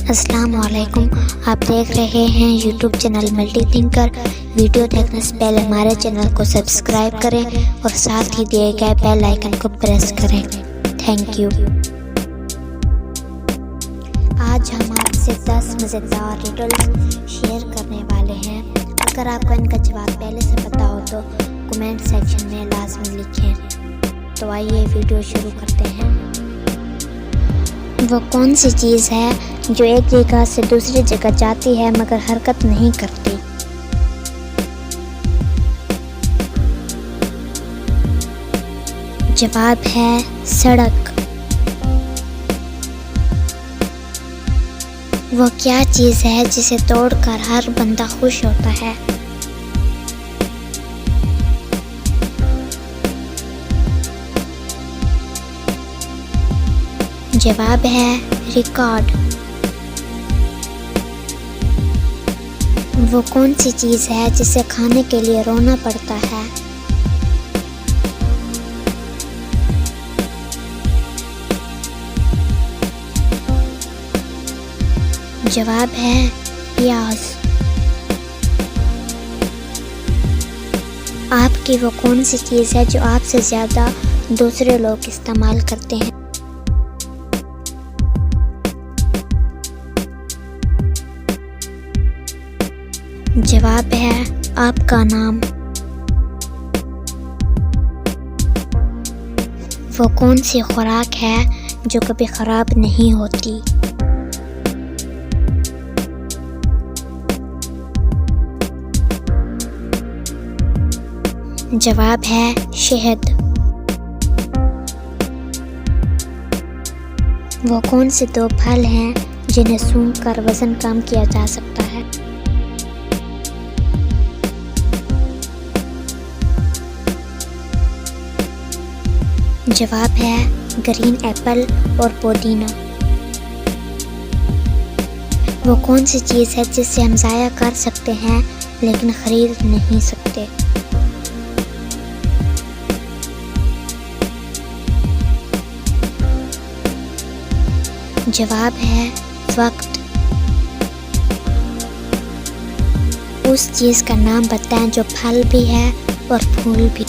السلام علیکم، آپ دیکھ رہے ہیں YouTube channel multi thinker. Video دیکھنے سے پہلے ہمارے چینل کو سبسکرائب کریں اور ساتھ ہی دیے گئے بیل آئیکن کو پریس کریں۔ Thank you. آج ہم آپ سے 10 مزیدار ریڈلز شیئر کرنے والے ہیں۔ اگر آپ کو ان کا جواب پہلے سے پتا ہو تو کمنٹ سیکشن میں لازمی لکھیں۔ تو آئیے ویڈیو شروع کرتے ہیں۔ وہ کون سی چیز ہے جو ایک جگہ سے دوسری جگہ جاتی ہے مگر حرکت نہیں کرتی؟ جواب ہے سڑک۔ وہ کیا چیز ہے جسے توڑ کر ہر بندہ خوش ہوتا ہے؟ جواب ہے ریکارڈ۔ وہ کون سی چیز ہے جسے کھانے کے لیے رونا پڑتا ہے؟ جواب ہے پیاز۔ آپ کی وہ کون سی چیز ہے جو آپ سے زیادہ دوسرے لوگ استعمال کرتے ہیں؟ جواب ہے آپ کا نام۔ وہ کون سی خوراک ہے جو کبھی خراب نہیں ہوتی؟ جواب ہے شہد۔ وہ کون سے 2 پھل ہیں جنہیں سونگھ کر وزن کم کیا جا سکتا ہے؟ جواب ہے گرین ایپل اور پودینہ۔ وہ کون سی چیز ہے جس سے ہم ضائع کر سکتے ہیں لیکن خرید نہیں سکتے؟ جواب ہے وقت۔ اس چیز کا نام بتائیں جو پھل بھی ہے اور پھول بھی۔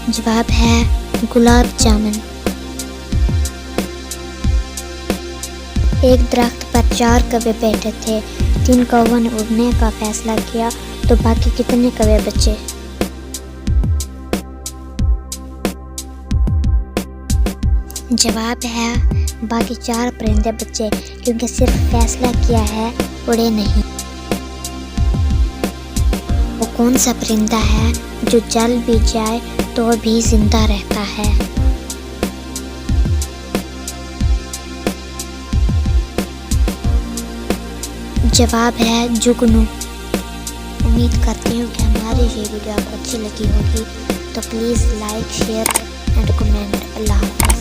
جواب ہے گلاب جامن۔ ایک درخت پر 4 کوے بیٹھے تھے۔ 3 کووں نے اڑنے کا فیصلہ کیا تو باقی کتنے کوے بچے؟ جواب ہے باقی 4 پرندے بچے، کیونکہ صرف فیصلہ کیا ہے، اڑے نہیں۔ وہ کون سا پرندہ ہے جو جل بھی جائے تو بھی زندہ رہتا ہے؟ جواب ہے جگنو۔ امید کرتی ہوں کہ ہماری یہ ویڈیو آپ کو اچھی لگی ہوگی، تو please like, share and comment. اللہ حافظ۔